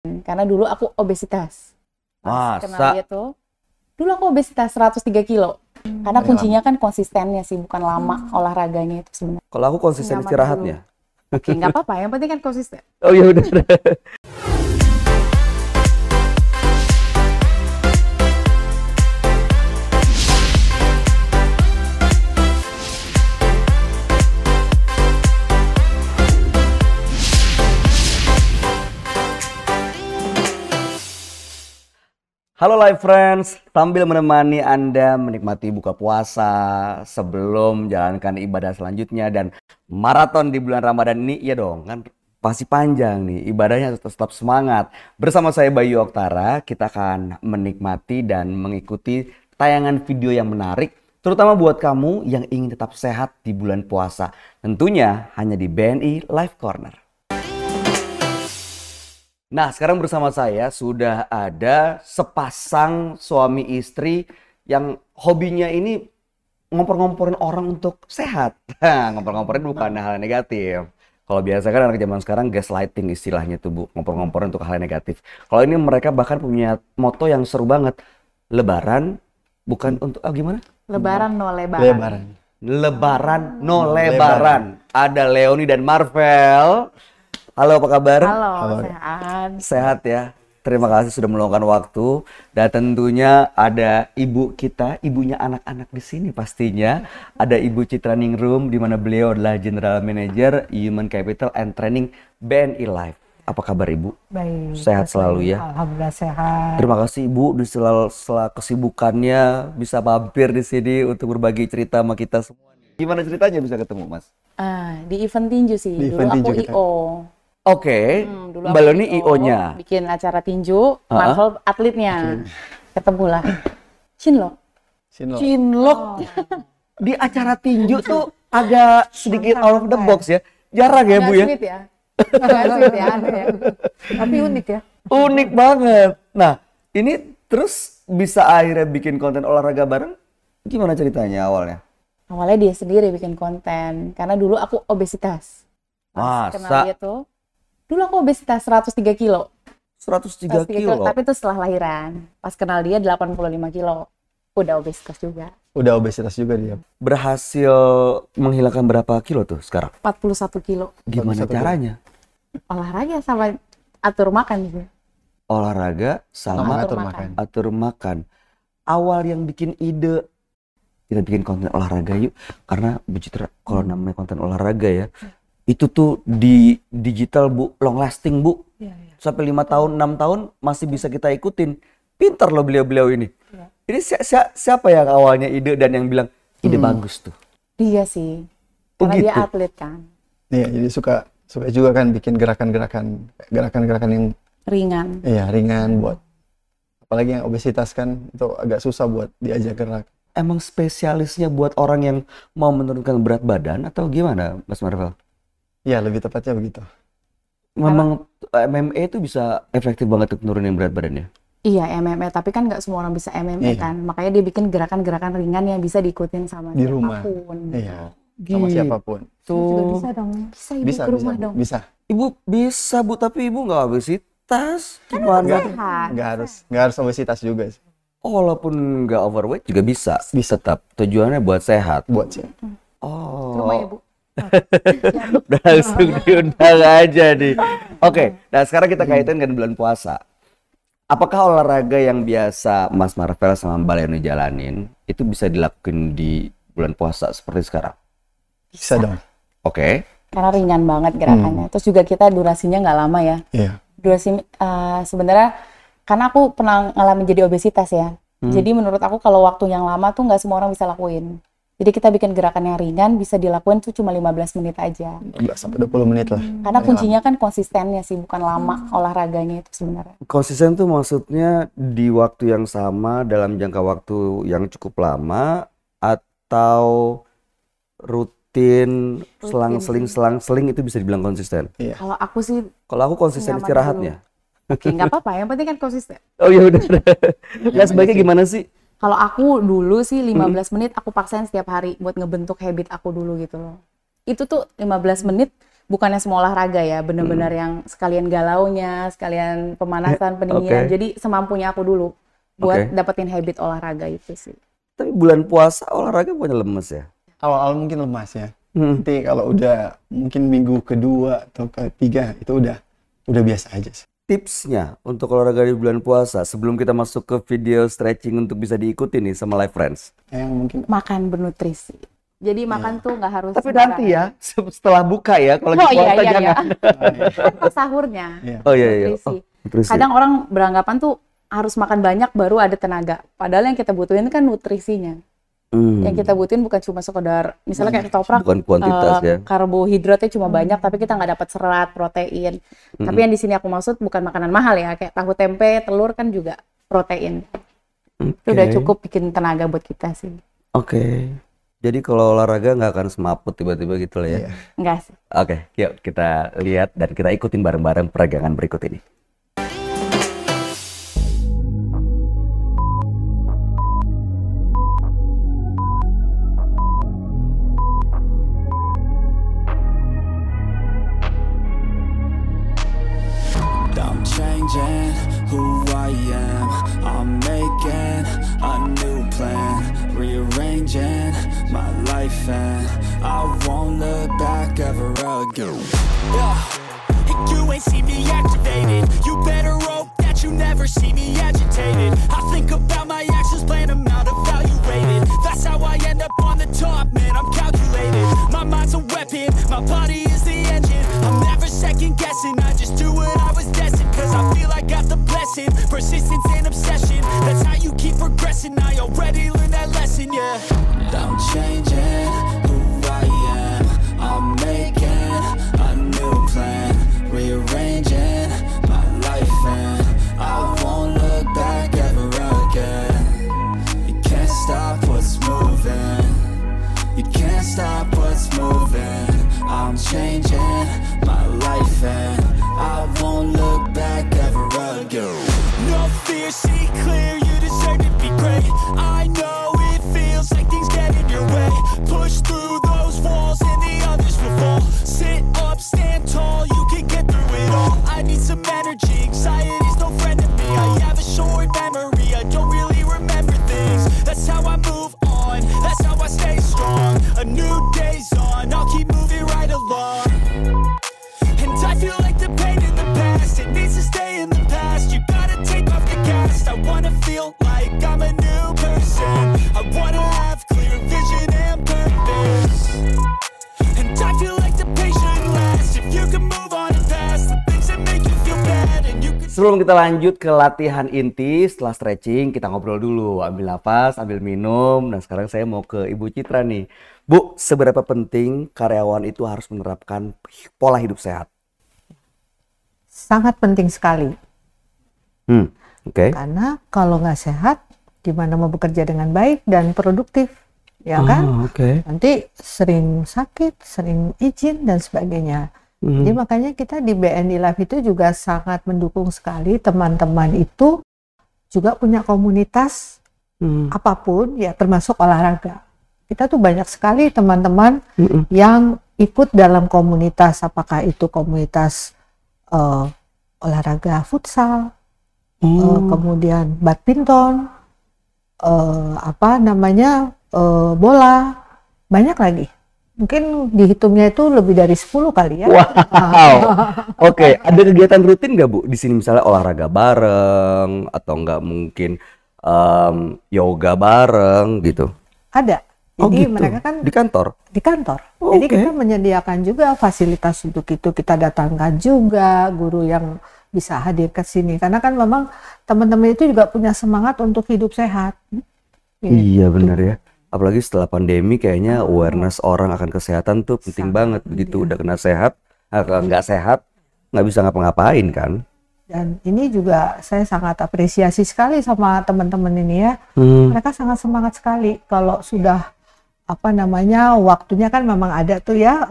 Karena dulu aku obesitas. Pas kenal Masa? dia tuh, dulu aku obesitas 103 kilo. Karena kuncinya kan konsistennya sih, bukan lama olahraganya itu sebenarnya. Kalau aku konsisten Nyaman istirahatnya. Oke, nggak apa-apa. Yang penting kan konsisten. Oh iya udah. Halo live friends, sambil menemani Anda menikmati buka puasa sebelum menjalankan ibadah selanjutnya dan maraton di bulan Ramadan ini, iya dong, kan pasti panjang nih, ibadahnya harus tetap semangat. Bersama saya Bayu Oktara, kita akan menikmati dan mengikuti tayangan video yang menarik, terutama buat kamu yang ingin tetap sehat di bulan puasa. Tentunya hanya di BNI Live Corner. Nah, sekarang bersama saya sudah ada sepasang suami istri yang hobinya ini ngompor-ngomporin orang untuk sehat. Ngompor-ngomporin bukan hal negatif. Kalau biasa kan anak zaman sekarang gaslighting istilahnya tuh Bu, ngompor-ngomporin untuk hal negatif. Kalau ini mereka bahkan punya moto yang seru banget. Lebaran bukan untuk gimana? Lebaran no lebaran. Lebaran no lebaran. Ada Leoni dan Marvel. Halo, apa kabar? Halo, sehat. Sehat ya. Terima kasih sudah meluangkan waktu. Dan tentunya ada ibu kita, ibunya anak-anak di sini pastinya. Ada Ibu Citra Ningrum, di mana beliau adalah General Manager Human Capital and Training BNI Life. Apa kabar Ibu? Baik. Sehat selalu ya. Alhamdulillah sehat. Terima kasih Ibu di sela kesibukannya bisa mampir di sini untuk berbagi cerita sama kita semua. Gimana ceritanya bisa ketemu Mas? Di event tinju sih. Di Dulu event aku tinju kita. IO. Oke, Dulu Mbak aku Loni IO, IO-nya. bikin acara tinju, Marvel atletnya. Ketemulah. Chinlock. Chinlock di acara tinju tuh agak sedikit out of the box ya. Jarang ya Bu ya. Sweet ya. Nggak sweet ya, aneh ya. Tapi unik ya. Unik banget. Nah, ini terus bisa akhirnya bikin konten olahraga bareng. Gimana ceritanya awalnya? Awalnya dia sendiri bikin konten. Karena dulu aku obesitas. Pas kenal dia tuh, dulu aku obesitas 103 kilo. 103 kilo. Tapi itu setelah lahiran. Pas kenal dia 85 kilo. Udah obesitas juga. Udah obesitas juga dia. Berhasil menghilangkan berapa kilo tuh sekarang? 41 kilo. Gimana 41 kilo. caranya? Olahraga sama atur makan gitu. Olahraga sama atur makan. atur makan. Awal yang bikin ide kita bikin konten olahraga yuk, karena Bu Citra kalau namanya konten olahraga ya, itu tuh di digital Bu, long lasting Bu. Sampai 5 tahun, 6 tahun masih bisa kita ikutin. Pintar loh beliau-beliau ini. Ini siapa yang awalnya ide dan yang bilang ide bagus tuh? Dia sih. Oh, Karena dia gitu? atlet kan. Iya, jadi suka juga kan bikin gerakan-gerakan yang Ringan. ringan buat apalagi yang obesitas kan itu agak susah buat diajak gerak. Emang spesialisnya buat orang yang mau menurunkan berat badan atau gimana Mas Marvel? Iya, lebih tepatnya begitu. Memang MMA itu bisa efektif banget untuk nurunin berat badannya? Iya, MMA. Tapi kan nggak semua orang bisa MMA kan. Makanya dia bikin gerakan-gerakan ringan yang bisa diikutin sama Di rumah. siapapun. Iya, sama siapapun. Juga Tuh. bisa dong. Bisa ibu Bisa, ke rumah Bu. dong. Bisa. Ibu bisa Bu, tapi ibu nggak obesitas. Gimana? Sehat. Nggak harus obesitas juga sih. Walaupun nggak overweight juga bisa. Bisa. Tetap tujuannya buat sehat. Buat sih. Oh. Ke rumah ibu. Udah langsung diundang aja nih. Oke, nah sekarang kita kaitin dengan bulan puasa. Apakah olahraga yang biasa Mas Marvel sama Mbak Leoni jalanin itu bisa dilakukan di bulan puasa seperti sekarang? Bisa dong. Oke. Karena ringan banget gerakannya. Terus juga kita durasinya nggak lama ya. Iya. Durasi sebenarnya karena aku pernah ngalamin jadi obesitas ya. Jadi menurut aku kalau waktu yang lama tuh nggak semua orang bisa lakuin. Jadi kita bikin gerakan yang ringan bisa dilakuin tuh cuma 15 menit aja. 15-20 menit lah. Karena kuncinya kan konsistennya sih, bukan lama olahraganya itu sebenarnya. Konsisten tuh maksudnya di waktu yang sama dalam jangka waktu yang cukup lama atau rutin selang-seling itu bisa dibilang konsisten? Iya. Kalau aku sih, Kalau aku konsisten Nyaman istirahatnya. oke nggak apa-apa. Yang penting kan konsisten. Oh iya udah. Nggak sebaiknya gimana sih? Kalau aku dulu sih 15 menit aku paksain setiap hari buat ngebentuk habit aku dulu gitu loh. Itu tuh 15 menit bukannya semua olahraga ya, bener-bener yang sekalian galaunya, sekalian pemanasan, pendinginan. Oke. Jadi semampunya aku dulu buat Oke. dapetin habit olahraga itu sih. Tapi bulan puasa olahraga bukannya lemes ya? Awal-awal mungkin lemas ya. Hmm. Nanti kalau udah mungkin minggu kedua atau ketiga itu udah biasa aja sih. Tipsnya untuk olahraga di bulan puasa sebelum kita masuk ke video stretching untuk bisa diikuti nih sama Live Friends. Yang mungkin Makan bernutrisi. Jadi makan tuh nggak harus Tapi nanti ya setelah buka ya kalau Oh lagi iya, puasa iya, jangan. Pas sahurnya. Iya. Oh iya iya. Nutrisi. Oh, nutrisi. Kadang orang beranggapan tuh harus makan banyak baru ada tenaga. Padahal yang kita butuhin kan nutrisinya. Yang kita butuhin bukan cuma sekedar misalnya kayak ketoprak, bukan kuantitas ya. karbohidratnya cuma banyak tapi kita nggak dapat serat, protein. Tapi yang di sini aku maksud bukan makanan mahal ya, kayak tahu tempe, telur kan juga protein. Itu udah cukup bikin tenaga buat kita sih. Oke. Jadi kalau olahraga nggak akan semaput tiba-tiba gitu lah ya. Iya. Enggak sih. Oke, yuk kita lihat dan kita ikutin bareng-bareng peregangan berikut ini. I'm changing who I am. I'm making a new plan, rearranging my life, and I won't look back ever again. You ain't see me activated. You better hope that you never see me agitated. I think about my actions, plan them out, evaluated. That's how I end up on the top, man. I'm calculated. My mind's a weapon, my body is the engine. I'm never second guessing. I just do what I was destined, cause I feel I got the blessing. Persistence and obsession, that's how you keep progressing. I already learned that lesson, yeah. I'm changing who I am. I'm making a new plan, rearranging my life, and I won't look back ever again. You can't stop what's moving. You can't stop what's moving. I'm changing my life, and I won't look back ever again. No fear, see clear, you deserve to be great. I know it feels like things get in your way. Push through those walls and the others will fall. Sit up, stand tall, you can get through it all. I need some energy, anxiety's no friend to me. I have a short memory, I don't really remember things. That's how I move on, that's how I stay strong. A new day's on, I'll keep moving right along. And I feel like the pain in the past, it needs to stay in the past. You gotta take off the cast. I wanna feel like I'm a new person. I wanna have clear vision and purpose. And I feel like the pain shouldn't last. If you can move on and past the things that make you feel bad, and you can... Sebelum kita lanjut ke latihan inti, setelah stretching, kita ngobrol dulu. Ambil nafas, ambil minum. Nah, sekarang saya mau ke Ibu Citra nih. Bu, seberapa penting karyawan itu harus menerapkan pola hidup sehat? Sangat penting sekali. Oke. Karena kalau nggak sehat, gimana mau bekerja dengan baik dan produktif, ya kan? Oke. Nanti sering sakit, sering izin dan sebagainya. Jadi makanya kita di BNI Life itu juga sangat mendukung sekali teman-teman itu juga punya komunitas apapun, ya termasuk olahraga. Kita tuh banyak sekali teman-teman yang ikut dalam komunitas, apakah itu komunitas olahraga futsal, kemudian badminton, bola, banyak lagi. Mungkin dihitungnya itu lebih dari 10 kali ya. Wow. Oke, ada kegiatan rutin nggak Bu di sini, misalnya olahraga bareng atau nggak mungkin yoga bareng gitu? Ada. Oh Jadi gitu. mereka kan Di kantor? di kantor. Oh, Jadi oke. kita menyediakan juga fasilitas untuk itu. Kita datangkan juga guru yang bisa hadir ke sini. Karena kan memang teman-teman itu juga punya semangat untuk hidup sehat. Iya benar ya. Apalagi setelah pandemi kayaknya awareness orang akan kesehatan tuh penting banget. Begitu udah kena sehat, kalau nggak sehat nggak bisa ngapa-ngapain kan. Dan ini juga saya sangat apresiasi sekali sama teman-teman ini ya. Mereka sangat semangat sekali kalau sudah waktunya kan memang ada tuh ya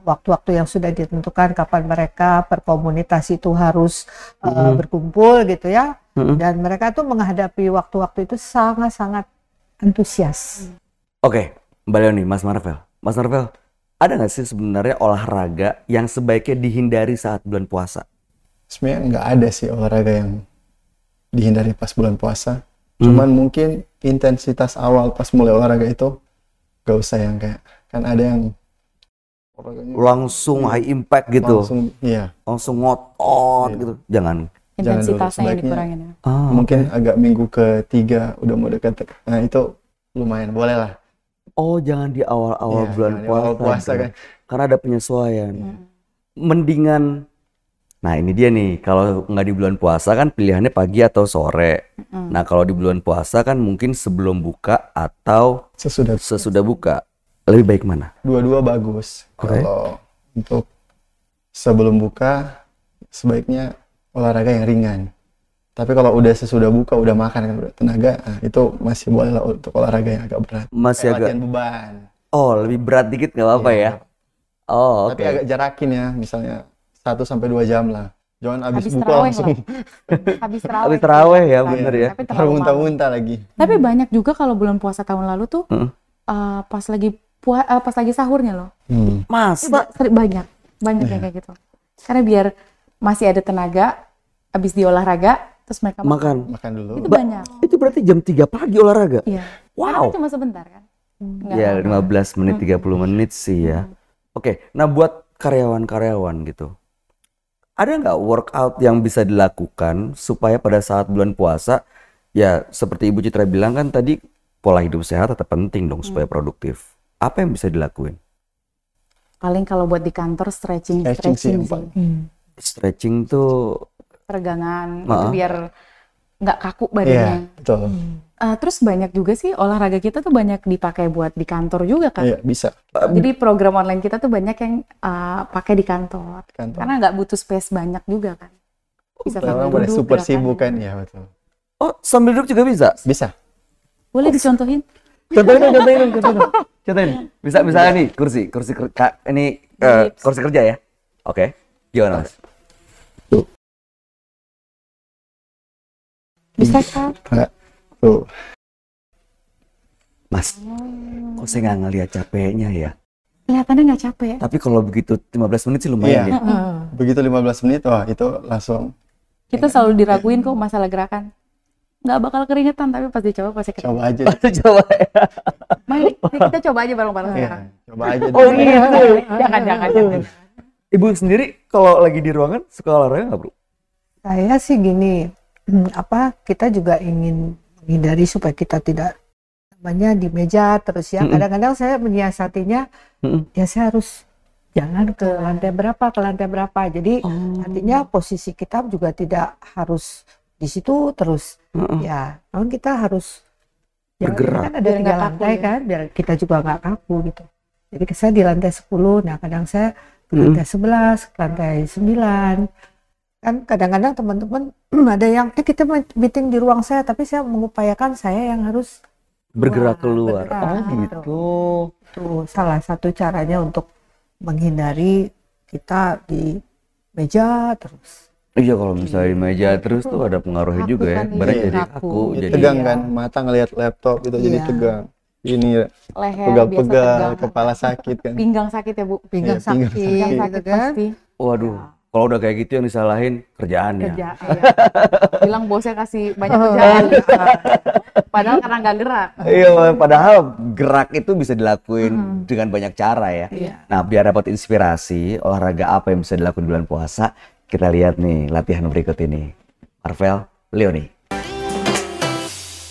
waktu-waktu yang sudah ditentukan kapan mereka berkomunitas itu harus berkumpul gitu ya. Dan mereka tuh menghadapi waktu-waktu itu sangat-sangat antusias. Oke, Mbak Leoni, Mas Marvel. Mas Marvel, ada nggak sih sebenarnya olahraga yang sebaiknya dihindari saat bulan puasa? Sebenarnya nggak ada sih olahraga yang dihindari pas bulan puasa. Cuman mungkin intensitas awal pas mulai olahraga itu gak usah yang kayak, kan ada yang olahraganya Langsung high impact gitu, langsung, iya. langsung ngotot gitu. Jangan. Intensitasnya yang sebaiknya. dikurangin ya. Mungkin agak minggu ketiga udah mau dekat. Nah itu lumayan, boleh lah. Oh, jangan di awal-awal Iya, bulan jangan di puasa. awal puasa gitu. kan. Karena ada penyesuaian. Mendingan, nah ini dia nih, kalau nggak di bulan puasa kan pilihannya pagi atau sore. Nah kalau di bulan puasa kan mungkin sebelum buka atau sesudah buka. Lebih baik mana? Dua-dua bagus. Oke. Kalau untuk sebelum buka sebaiknya olahraga yang ringan. Tapi kalau udah sesudah buka, udah makan kan, udah tenaga, nah, itu masih boleh lah untuk olahraga yang agak berat. Masih Kayak agak, latihan beban. oh lebih berat dikit nggak apa-apa Iya. ya? Oh Tapi oke. agak jarakin ya, misalnya 1-2 jam lah. Jangan abis Habis buka terawih langsung Habis terawih. Habis terawih ya, bener ya. Tapi terlalu baru malam. muntah-muntah lagi. Tapi banyak juga kalau bulan puasa tahun lalu tuh pas lagi sahurnya loh. Mas, Banyak yang kayak gitu. Karena biar masih ada tenaga habis di olahraga terus mereka makan. Makan dulu. Itu banyak. Itu berarti jam 3 pagi olahraga? Iya. Karena Wow. kan cuma sebentar kan. Nggak Ya lama. 15 menit, 30 menit sih ya. Oke, nah buat karyawan-karyawan gitu. Ada nggak workout yang bisa dilakukan supaya pada saat bulan puasa, ya seperti Ibu Citra bilang kan tadi, pola hidup sehat tetap penting dong supaya produktif. Apa yang bisa dilakuin? Paling kalau buat di kantor stretching Stretching sih yang sih. paling. Stretching tuh, Peregangan itu Maaf. biar nggak kaku Iya, badannya. betul. Terus banyak juga sih olahraga kita tuh banyak dipakai buat di kantor juga kan. Iya, bisa. Jadi program online kita tuh banyak yang pakai di kantor. Kantor. Karena nggak butuh space banyak juga kan. Bisa sambil Orang pada duduk, super gerakannya. sibuk kan, ya betul. oh sambil duduk juga bisa? Bisa. Boleh dicontohin? Contohin dong. Contohin. Bisa nih kursi ini kursi kerja ya. Oke. Gimana Mas? Bisa kan? Nggak. Tuh. Mas, kok saya nggak ngeliat capeknya ya? Kelihatannya nggak capek. Tapi kalau begitu 15 menit sih lumayan Iya. ya. Begitu 15 menit, wah itu langsung Kita selalu diraguin kok masalah gerakan. Nggak bakal keringetan, tapi pas dicoba pasti keringetan. coba aja. Coba ya. Mari kita coba aja bareng-bareng Iya, sekarang. coba aja. Oh dulu. gitu. Jangan. Ibu sendiri kalau lagi di ruangan suka olahraga nggak, Bro? Saya sih gini, kita juga ingin menghindari supaya kita tidak namanya di meja terus ya. Kadang-kadang saya menyiasatinya, ya saya harus jalan ke lantai berapa. Jadi artinya posisi kita juga tidak harus di situ terus. Ya, namun kita harus Bergerak. Kan ada Biar 3 nggak kaku lantai ya. kan, biar kita juga nggak kaku gitu. Jadi saya di lantai 10, nah kadang saya di lantai 11, lantai 9. Kan kadang-kadang teman-teman ada yang kita meeting di ruang saya, tapi saya mengupayakan saya yang harus Bergerak keluar. bergerak. Oh gitu. Itu salah satu caranya untuk menghindari kita di meja terus. Iya, kalau misalnya di meja terus tuh ada pengaruhnya Kaku juga ya. kan, Badan iya. jadi Kaku. kaku. Jadi Jadi tegang kan, mata ngelihat laptop itu jadi Iya. tegang. Ini Leher pegal-pegal, biasa tegang. kepala sakit kan. Pinggang sakit ya, Bu. Pinggang Iya, pinggang sakit, Pinggang gitu sakit kan. pasti. waduh, kalau udah kayak gitu yang disalahin kerjaannya. Kerja. Iya. Bilang bosnya kasih banyak kerjaan. Padahal karena nggak gerak. Iya, padahal gerak itu bisa dilakuin dengan banyak cara ya. Iya. Nah, biar dapat inspirasi, olahraga apa yang bisa dilakukan di bulan puasa, kita lihat nih latihan berikut ini. Marvel, Leoni.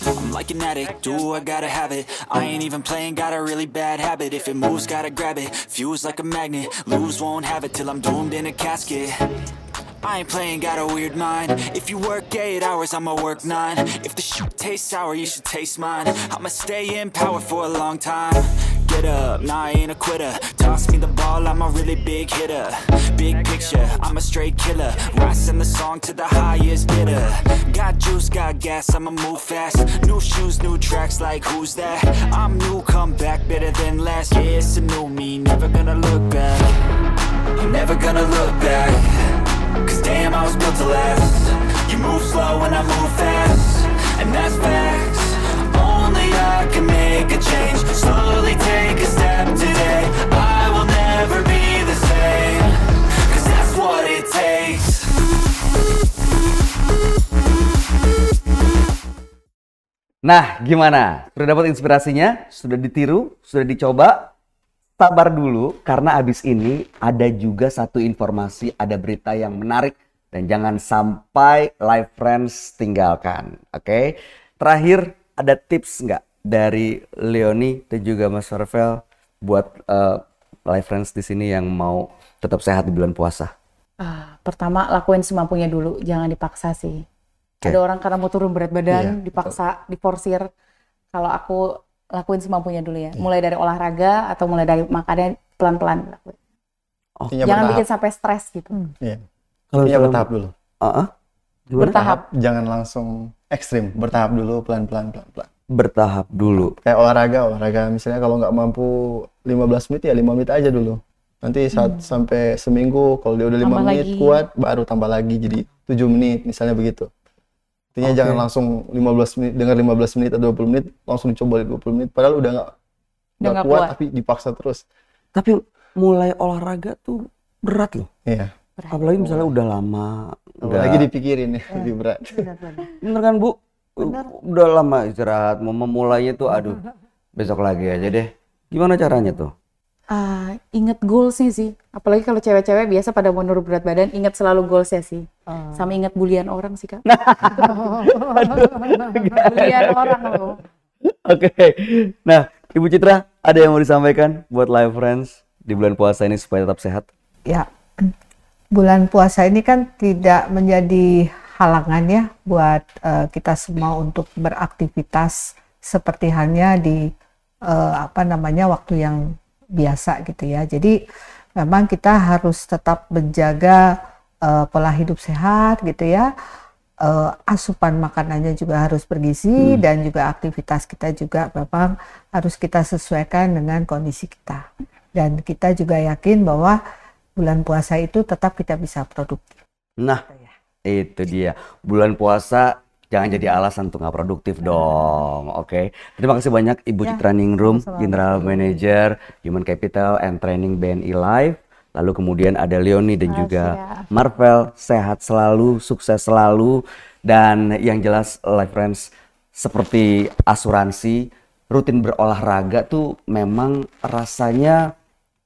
I'm like an addict, do I gotta have it. I ain't even playing, got a really bad habit. If it moves, gotta grab it. Fuse like a magnet, lose, won't have it till I'm doomed in a casket. I ain't playing, got a weird mind. If you work 8 hours, I'ma work 9. If the shoot tastes sour, you should taste mine. I'ma stay in power for a long time. Get up, nah, I ain't a quitter. Toss me the ball, I'm a really big hitter. Big picture, I'm a straight killer. Rising the song to the highest bidder. Got juice, got gas, I'ma move fast. New shoes, new tracks, like who's that? I'm new, come back better than last. Yeah, it's a new me, never gonna look back. Never gonna look back. Cause damn, I was built to last. You move slow and I move fast, and that's facts. Only I can make a change. Slowly take a step today. I will never Nah, gimana? Sudah dapat inspirasinya? Sudah ditiru? Sudah dicoba? Sabar dulu, karena abis ini ada juga satu informasi, ada berita yang menarik. Dan jangan sampai Live Friends tinggalkan, oke? Terakhir, ada tips nggak dari Leonie dan juga Mas Marvel buat Live Friends di sini yang mau tetap sehat di bulan puasa? Pertama, lakuin semampunya dulu, jangan dipaksa sih. Oke. Ada orang karena mau turun berat badan, Iya, dipaksa, diforsir. Kalau aku lakuin semampunya dulu ya. Mulai dari olahraga atau mulai dari makannya pelan-pelan. Intinya Jangan bertahap. bikin sampai stres gitu. Iya. Kalau Intinya dalam- bertahap dulu. Gimana? Bertahap. Jangan langsung ekstrim. Bertahap dulu, pelan-pelan, pelan-pelan. Bertahap dulu. Kayak olahraga misalnya kalau nggak mampu 15 menit ya 5 menit aja dulu. Nanti saat sampai seminggu kalau dia udah 5 Tambah menit lagi. kuat baru tambah lagi jadi 7 menit misalnya begitu. Intinya Oke. jangan langsung 15 menit dengar 15 menit atau 20 menit langsung dicoba 20 menit padahal udah nggak nggak kuat kuat. tapi dipaksa terus. Tapi mulai olahraga tuh berat loh. Iya. Apalagi misalnya udah lama. Lagi dipikirin ya lebih berat. Benar-benar. Bener kan Bu? Bener. Udah lama istirahat, mau memulainya tuh aduh besok lagi aja deh. Gimana caranya tuh? Ingat goalsnya sih. Apalagi kalau cewek-cewek biasa pada mau nurun berat badan, ingat selalu goalsnya sih. Sama ingat bulian orang sih Kak. Bulian orang loh. Oke. Nah, Ibu Citra, ada yang mau disampaikan buat Live Friends di bulan puasa ini supaya tetap sehat? Ya, bulan puasa ini kan tidak menjadi halangan ya buat kita semua untuk beraktivitas seperti halnya di waktu yang biasa gitu ya. Jadi memang kita harus tetap menjaga pola hidup sehat gitu ya. Asupan makanannya juga harus bergizi dan juga aktivitas kita juga memang harus kita sesuaikan dengan kondisi kita. Dan kita juga yakin bahwa bulan puasa itu tetap kita bisa produktif. Nah, itu dia. Bulan puasa jangan jadi alasan untuk nggak produktif dong. Oke. Terima kasih banyak Ibu Ya, Citra Ningrum, sama-sama. General Manager Human Capital and Training BNI Live. Lalu kemudian ada Leonie dan juga Marvel. Sehat selalu, sukses selalu. Dan yang jelas Live Friends, seperti asuransi, rutin berolahraga tuh memang rasanya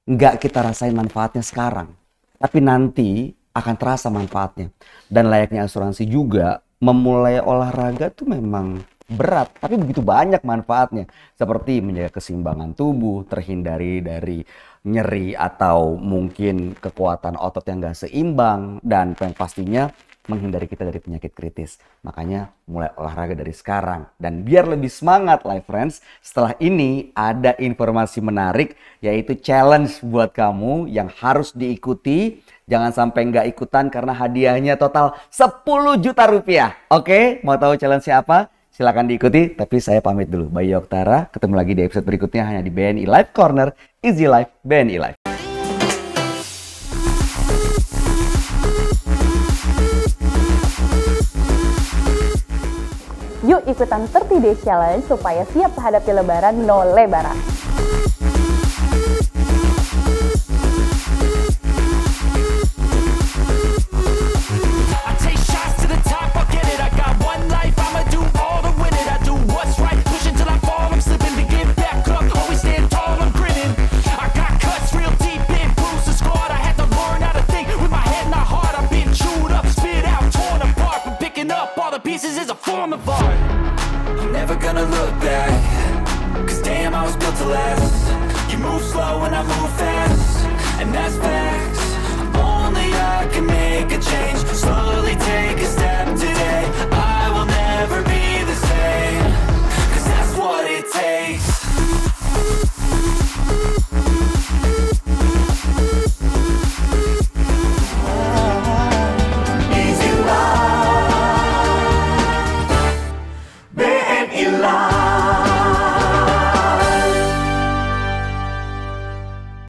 nggak kita rasain manfaatnya sekarang. Tapi nanti akan terasa manfaatnya. Dan layaknya asuransi juga, memulai olahraga tuh memang berat, tapi begitu banyak manfaatnya. Seperti menjaga keseimbangan tubuh, terhindari dari nyeri atau mungkin kekuatan otot yang gak seimbang, dan yang pastinya menghindari kita dari penyakit kritis. Makanya mulai olahraga dari sekarang. Dan biar lebih semangat Live Friends, setelah ini ada informasi menarik, yaitu challenge buat kamu yang harus diikuti. Jangan sampai nggak ikutan karena hadiahnya total 10 juta rupiah. Oke, mau tahu challenge-nya apa? Silakan diikuti, tapi saya pamit dulu. Bayu Oktara, ketemu lagi di episode berikutnya hanya di BNI Live Corner, Easy Life, BNI Live. Yuk ikutan 30 Days Challenge supaya siap menghadapi lebaran no lebaran. I take shots to the top, I'll get it. I got one life, I'ma do all to win it. I do what's right, push until I fall. I'm slipping to get back up, always stand tall, I'm grinning. I got cuts real deep in, bruised and scarred. I had to learn how to think with my head and my heart. I've been chewed up, spit out, torn apart. But picking up all the pieces is a form of art. I'm never gonna look back, cause damn I was built to last. You move slow and I move fast,